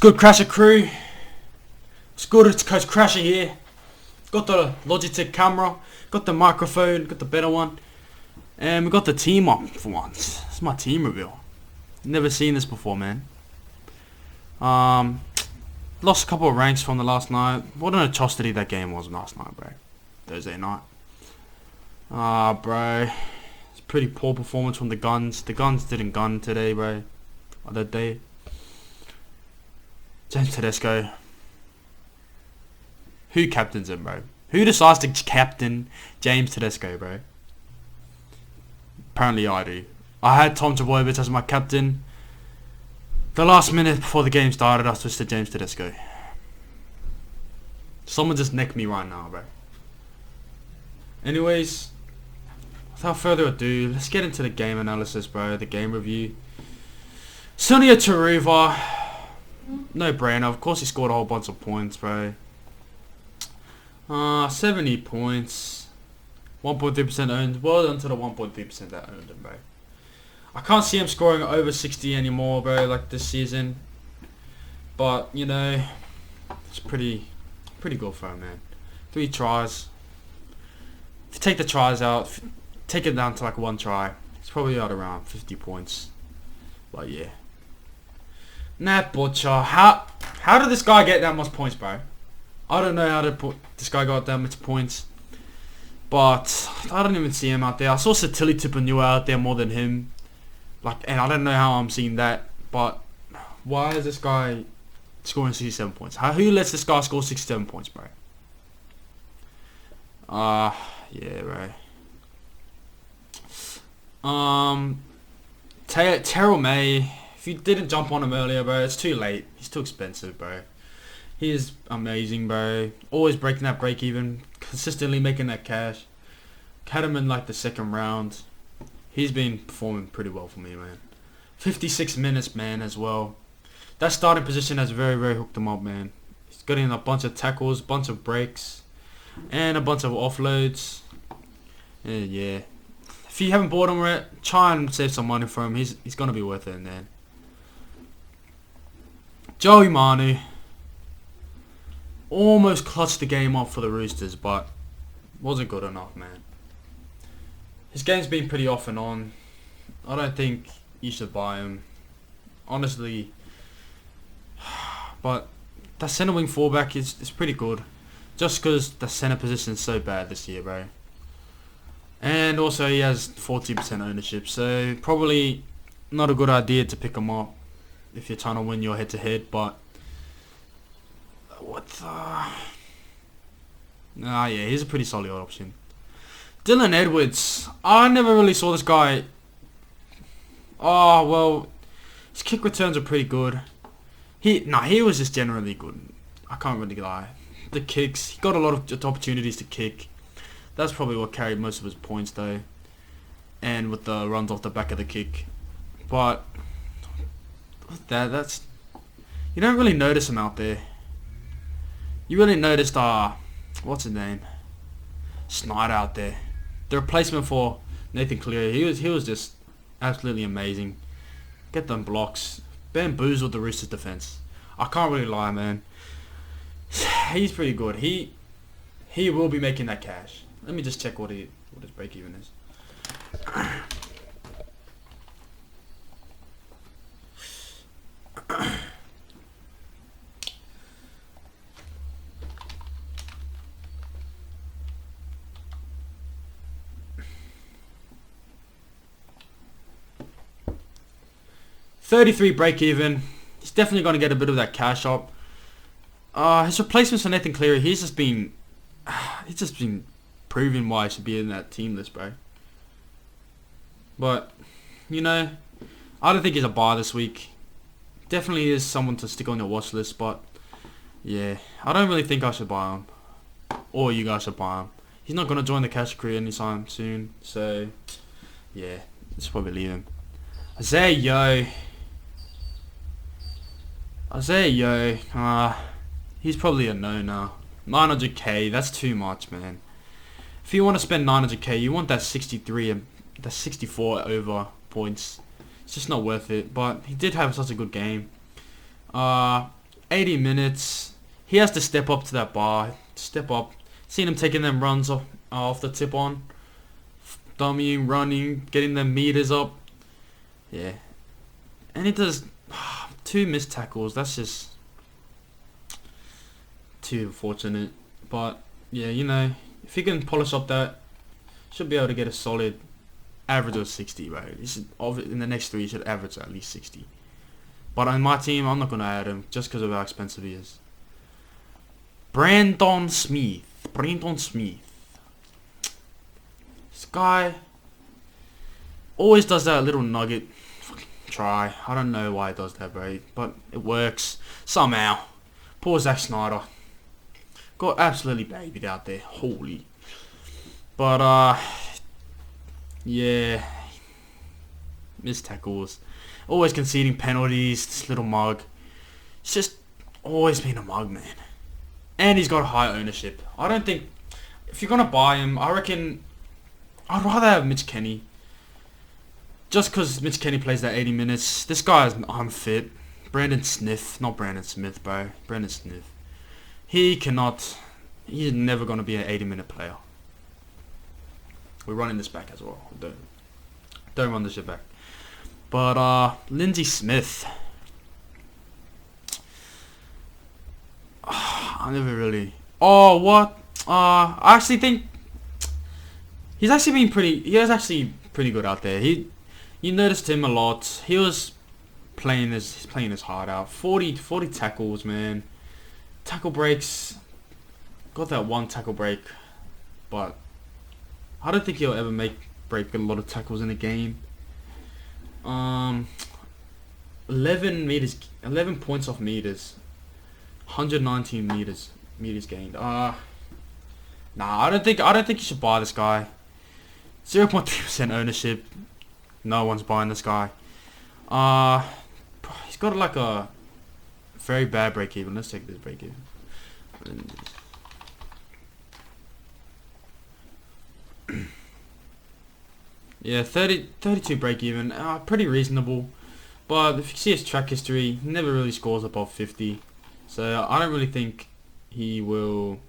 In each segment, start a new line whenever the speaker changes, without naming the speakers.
good, Crasher crew? It's good, it's Coach Crasher here. Got the Logitech camera, got the microphone, got the better one, and we got the team up for once. It's my team reveal. Never seen this before, man. Lost a couple of ranks from the last night. What an atrocity that game was last night, bro. Thursday night. Bro. It's a pretty poor performance from the Guns. The Guns didn't gun today, bro. Other day. James Tedesco. Who captains him, bro? Who decides to captain James Tedesco, bro? Apparently I do. I had Tom Trbojevic as my captain. The last minute before the game started, I switched to James Tedesco. Someone just necked me right now, bro. Anyways, without further ado, let's get into the game analysis, bro. The game review. Sonia Taruva. No brainer. Of course he scored a whole bunch of points, bro. 70 points. 1.3% owned. Well done to the 1.3% that owned him, bro. I can't see him scoring over 60 anymore, bro, like this season. But, you know, it's pretty good for him, man. 3 tries. If you take the tries out, take it down to like 1 try, it's probably at around 50 points. But yeah. Nat Butcher. How did this guy get that much points, bro? I don't know how this guy got that much points. But I don't even see him out there. I saw Satili Tupanua out there more than him. And I don't know how I'm seeing that. But why is this guy scoring 67 points? Who lets this guy score 67 points, bro? Yeah, bro. Terrell May. If you didn't jump on him earlier, bro, it's too late. He's too expensive, bro. He is amazing, bro. Always breaking that break even. Consistently making that cash. Had him in like the second round. He's been performing pretty well for me, man. 56 minutes, man, as well. That starting position has very, very hooked him up, man. He's got in a bunch of tackles, bunch of breaks, and a bunch of offloads. And yeah. If you haven't bought him yet, try and save some money for him. He's gonna be worth it, man. Joey Manu. Almost clutched the game up for the Roosters, but wasn't good enough, man. His game's been pretty off and on. I don't think you should buy him, honestly. But that centre wing fullback is pretty good, just because the centre position is so bad this year, bro. And also he has 40% ownership, so probably not a good idea to pick him up if you're trying to win your head-to-head. But what the? Yeah, he's a pretty solid option. Dylan Edwards. I never really saw this guy. Oh, well, his kick returns are pretty good. He was just generally good. I can't really lie. The kicks, he got a lot of opportunities to kick. That's probably what carried most of his points, though. And with the runs off the back of the kick. But that's you don't really notice him out there. You really noticed what's his name? Snyder out there. The replacement for Nathan Cleary. He was just absolutely amazing. Get them blocks. Bamboozled the Roosters defense. I can't really lie, man. He's pretty good. He will be making that cash. Let me just check what his break even is. $33 break even. He's definitely going to get a bit of that cash up. His replacements for Nathan Cleary, he's just been proving why he should be in that team list, bro. But you know, I don't think he's a buy this week. Definitely is someone to stick on your watch list, but yeah, I don't really think I should buy him, or you guys should buy him. He's not going to join the cash crew anytime soon, so yeah, let's probably leave him. Isaiah Yeo, he's probably a no now. 900k, that's too much, man. If you want to spend 900k, you want that 63 and that 64 over points. It's just not worth it. But he did have such a good game. 80 minutes. He has to step up to that bar. Step up. Seen him taking them runs off the tip on. Dummying, running, getting them meters up. Yeah. And he does 2 missed tackles. That's just too unfortunate. But, yeah, you know, if he can polish up that, should be able to get a solid average of 60, right? In the next 3, he should average at least 60. But on my team, I'm not going to add him just because of how expensive he is. Brandon Smith. This guy always does that little nugget try. I don't know why he does that, bro. But it works. Somehow. Poor Zack Snyder. Got absolutely babied out there. Holy. But, yeah. Missed tackles. Always conceding penalties. This little mug. It's just always been a mug, man. And he's got high ownership. I don't think... If you're going to buy him, I reckon... I'd rather have Mitch Kenny. Just because Mitch Kenny plays that 80 minutes. This guy is unfit. Brandon Smith. Not Brandon Smith, bro. Brandon Smith. He cannot... He's never going to be an 80-minute player. We're running this back as well. Don't run this shit back. But, Lindsay Smith. I never really... Oh, what? I actually think... He has actually pretty good out there. You noticed him a lot. He was playing his heart out. 40 tackles, man. Tackle breaks. Got that 1 tackle break. But I don't think he'll ever break a lot of tackles in a game. 11 points off meters. 119 meters gained. Nah, I don't think you should buy this guy. 0.3% ownership. No one's buying this guy. He's got like a very bad break even. Let's take this break even. Yeah, 32 break even. Pretty reasonable. But if you see his track history, he never really scores above 50. So I don't really think he will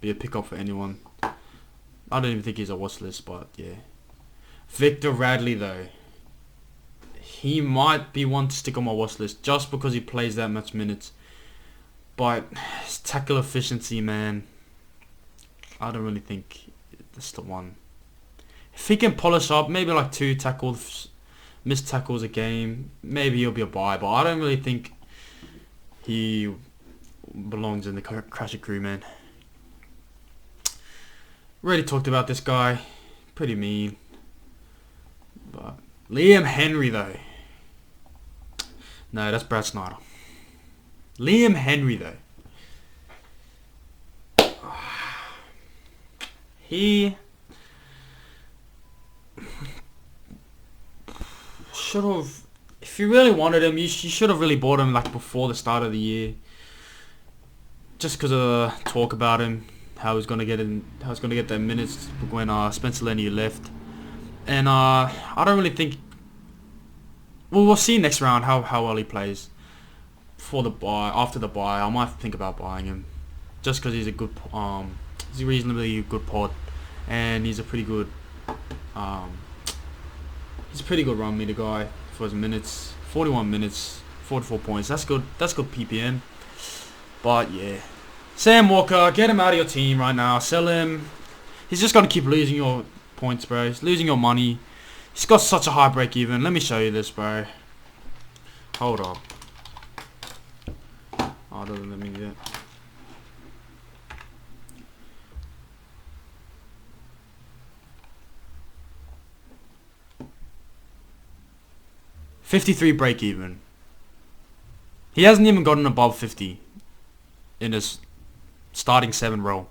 be a pickup for anyone. I don't even think he's a watch list, but yeah. Victor Radley though. He might be one to stick on my watch list just because he plays that much minutes. But his tackle efficiency, man. I don't really think that's the one. If he can polish up, maybe like 2 missed tackles a game, maybe he'll be a buy. But I don't really think he belongs in the Crasher crew, man. Already talked about this guy. Pretty mean. But Liam Henry, though. No, that's Brad Snyder. Liam Henry, though. He should have... If you really wanted him, you should have really bought him like before the start of the year. Just because of the talk about him. How he's gonna get the minutes when Spencer Lenny left, and I don't really think. Well, we'll see next round how well he plays. Before the buy, after the buy, I might think about buying him, just because he's a good, he's a reasonably good pod, and he's a pretty good, run meter guy for his minutes. 41 minutes, 44 points. That's good. That's good PPM. But yeah. Sam Walker, get him out of your team right now. Sell him. He's just going to keep losing your points, bro. He's losing your money. He's got such a high break even. Let me show you this, bro. Hold up. Oh, it doesn't let me do that. $53 break even. He hasn't even gotten above 50 in his starting 7 role.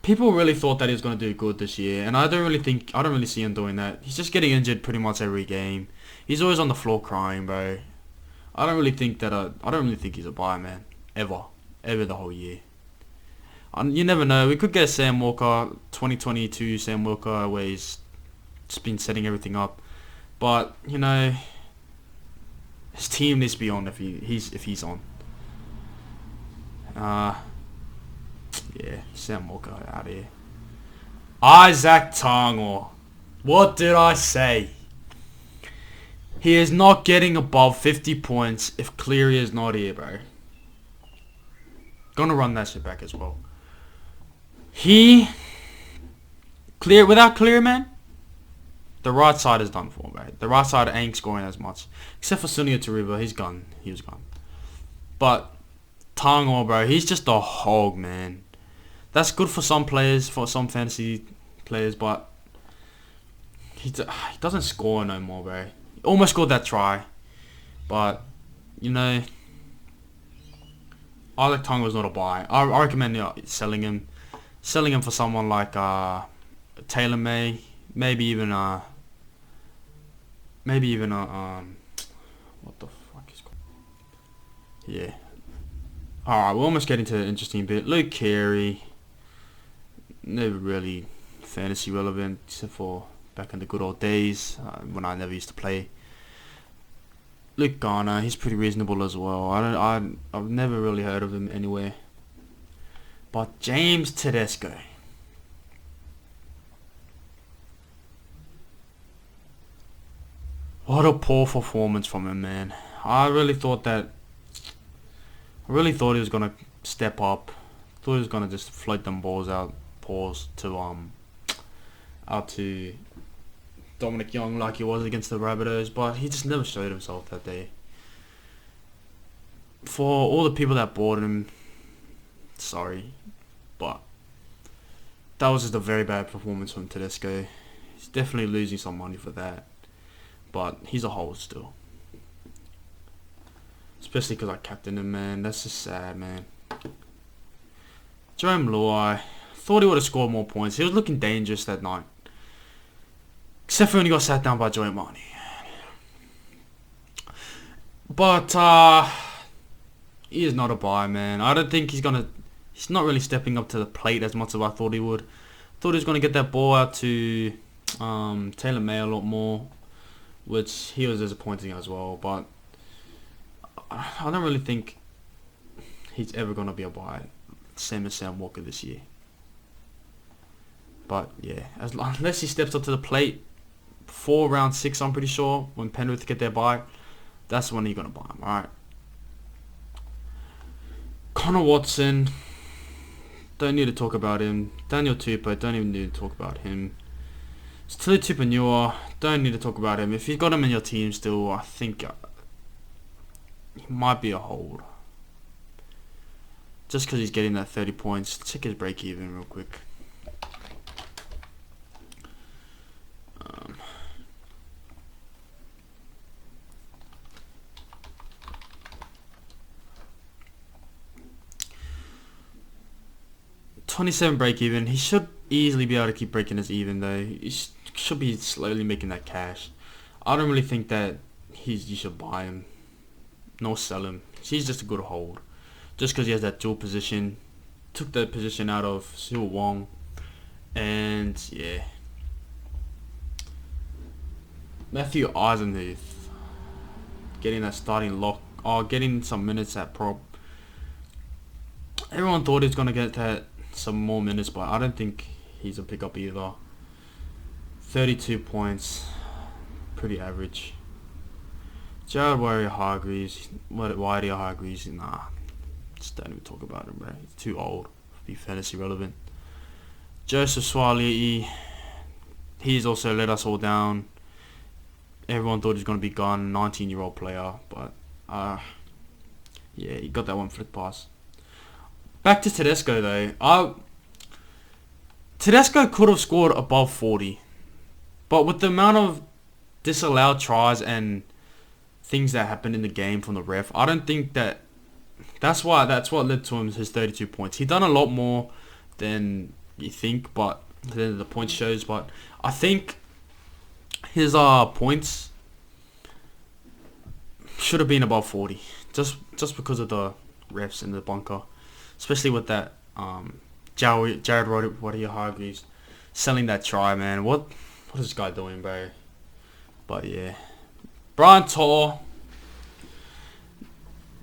People really thought that he was going to do good this year, and I don't really see him doing that. He's just getting injured pretty much every game. He's always on the floor crying, bro. I don't really think he's a buy, man. Ever the whole year. You never know. We could get a Sam Walker 2022 Sam Walker where he's just been setting everything up, but you know, his team needs to be on if he's on. Yeah, Sam Walker out of here. Isaac Tangor. What did I say? He is not getting above 50 points if Cleary is not here, bro. Gonna run that shit back as well. Without Cleary, man, the right side is done for, bro. The right side ain't scoring as much. Except for Sunia Taruba, he's gone. He was gone. But Tangor, bro, he's just a hog, man. That's good for some players, for some fantasy players, but he doesn't score no more, bro. He almost scored that try, but you know, Isaac Tangor's not a buy. I recommend selling him for someone like Taylor May, maybe even what the fuck is called? Yeah. Alright, we're almost getting to the interesting bit. Luke Carey, never really fantasy relevant except for back in the good old days when I never used to play. Luke Garner, he's pretty reasonable as well. I've never really heard of him anywhere. But James Tedesco. What a poor performance from him, man. I really thought he was gonna step up. Thought he was gonna just float them balls out to Dominic Young like he was against the Rabbitohs, but he just never showed himself that day. For all the people that bought him, sorry, but that was just a very bad performance from Tedesco. He's definitely losing some money for that, but he's a hold still. Especially because I captained him, man. That's just sad, man. Jerome Luai, thought he would have scored more points. He was looking dangerous that night. Except for when he got sat down by Joey Marnie. But he is not a buy, man. I don't think he's not really stepping up to the plate as much as I thought he would. Thought he was gonna get that ball out to Taylor May a lot more, which he was disappointing as well. But I don't really think he's ever gonna be a buy, same as Sam Walker this year. But yeah, unless he steps up to the plate before round 6, I'm pretty sure, when Penrith get their bye, that's when you're gonna buy him. Alright. Connor Watson, don't need to talk about him. Daniel Tupou, don't even need to talk about him. Stili Tupanua, don't need to talk about him. If you've got him in your team still, I think he might be a hold. Just because he's getting that 30 points. Check his break even real quick. 27 break even. He should easily be able to keep breaking his even though. He should be slowly making that cash. I don't really think that you should buy him nor sell him. He's just a good hold. Just because he has that dual position. Took that position out of Siwa Wong. And yeah. Matthew Eisenhuth. Getting that starting lock. Getting some minutes at prop. Everyone thought he was going to get that some more minutes, but I don't think he's a pickup either. 32 points. Pretty average. Jared Warrior-Hargreaves. Warrior-Hargreaves. Nah. Just don't even talk about him, bro. He's too old to be fantasy relevant. Joseph Swali'i. He's also let us all down. Everyone thought he was going to be gone. 19-year-old player. But, yeah, he got that one flick pass. Back to Tedesco, though. Tedesco could have scored above 40. But with the amount of disallowed tries and things that happened in the game from the ref, I don't think that... That's what led to his 32 points. He done a lot more than you think, but than the point shows. But I think his points should have been above 40, just because of the refs in the bunker, especially with that Jared Warrior-Hargreaves selling that try, man. What is this guy doing, bro? But yeah, Brian Tor.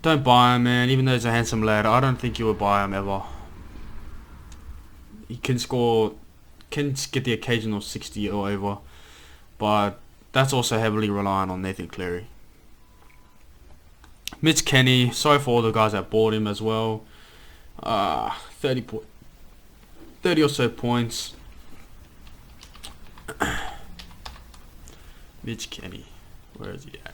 Don't buy him, man. Even though he's a handsome lad, I don't think you would buy him ever. He can score, can get the occasional 60 or over, but that's also heavily reliant on Nathan Cleary. Mitch Kenny, sorry for all the guys that bought him as well. 30 or so points. Mitch Kenny, where is he at?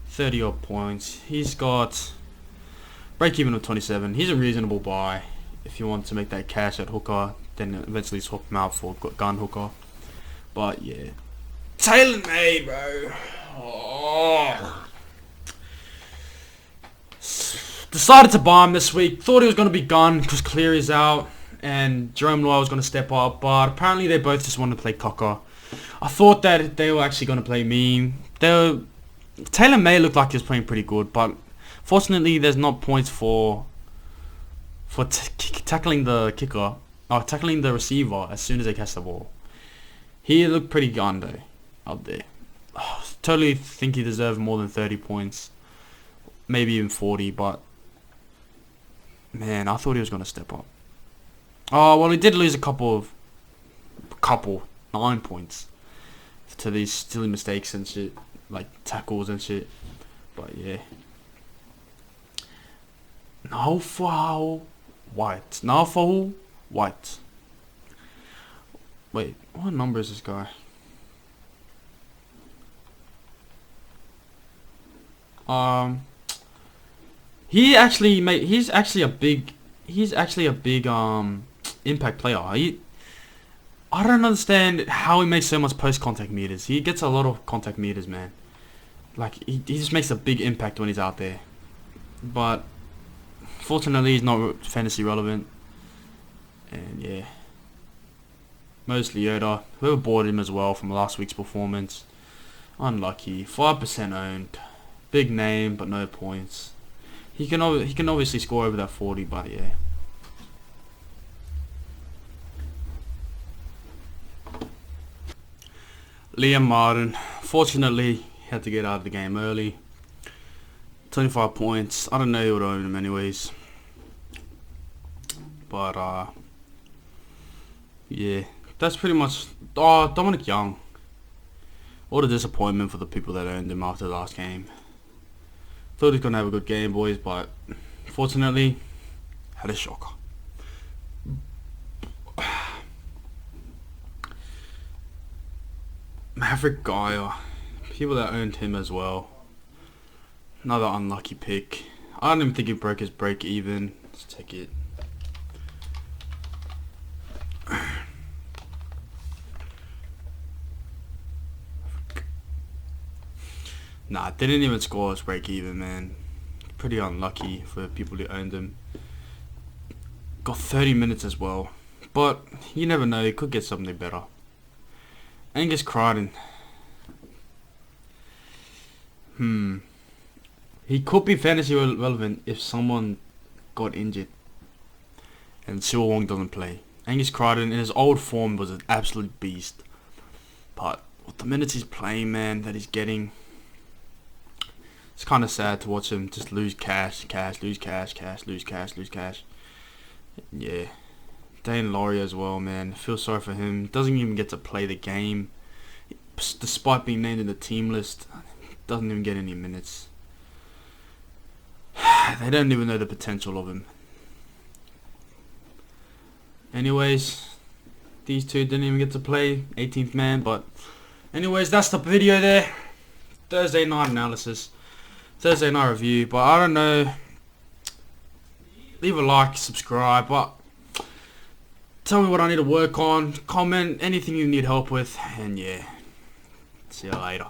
30 odd points. He's got break even of 27. He's a reasonable buy if you want to make that cash at hooker, then eventually swap him out for gun hooker. But yeah, Taylor May, bro. Oh. Decided to buy him this week. Thought he was going to be gun because Cleary's out and Jerome Lowe was going to step up, but apparently they both just wanted to play cocker. I thought that they were actually going to play me. Taylor May looked like he was playing pretty good, but fortunately there's not points for tackling the kicker or tackling the receiver as soon as they catch the ball. He looked pretty gun though up there. Totally think he deserved more than 30 points, maybe even 40, but man, I thought he was going to step up. Oh well, he did lose a couple 9 points to these silly mistakes and shit, like tackles and shit. But yeah, Naufal White. Wait, what number is this guy? He's actually a big impact player. I don't understand how he makes so much post-contact meters. He gets a lot of contact meters, man. Like, he just makes a big impact when he's out there. But, fortunately, he's not fantasy relevant. And, yeah. Mostly Yoda. Whoever bought him as well from last week's performance. Unlucky. 5% owned. Big name, but no points. He can obviously score over that 40, but yeah. Liam Martin, fortunately, he had to get out of the game early. 25 points. I don't know who would own him anyways. But, yeah. That's pretty much... Oh, Dominic Young. What a disappointment for the people that owned him after the last game. Thought he was going to have a good game, boys, but fortunately, had a shocker. Maverick Geyer, people that owned him as well. Another unlucky pick. I don't even think he broke his break even. Let's take it. Nah, didn't even score his break even, man. Pretty unlucky for people who owned him. Got 30 minutes as well. But you never know, he could get something better. Angus Crichton. He could be fantasy relevant if someone got injured and Siwa Wong doesn't play. Angus Crichton in his old form was an absolute beast. But with the minutes he's playing, man, that he's getting, it's kind of sad to watch him just lose cash. Yeah. Dane Laurie as well, man. I feel sorry for him. Doesn't even get to play the game. Despite being named in the team list, doesn't even get any minutes. They don't even know the potential of him. Anyways, these two didn't even get to play. 18th man, but anyways, that's the video there. Thursday night analysis. Thursday night review. But I don't know. Leave a like, subscribe, but tell me what I need to work on. Comment anything you need help with. And yeah. See you later.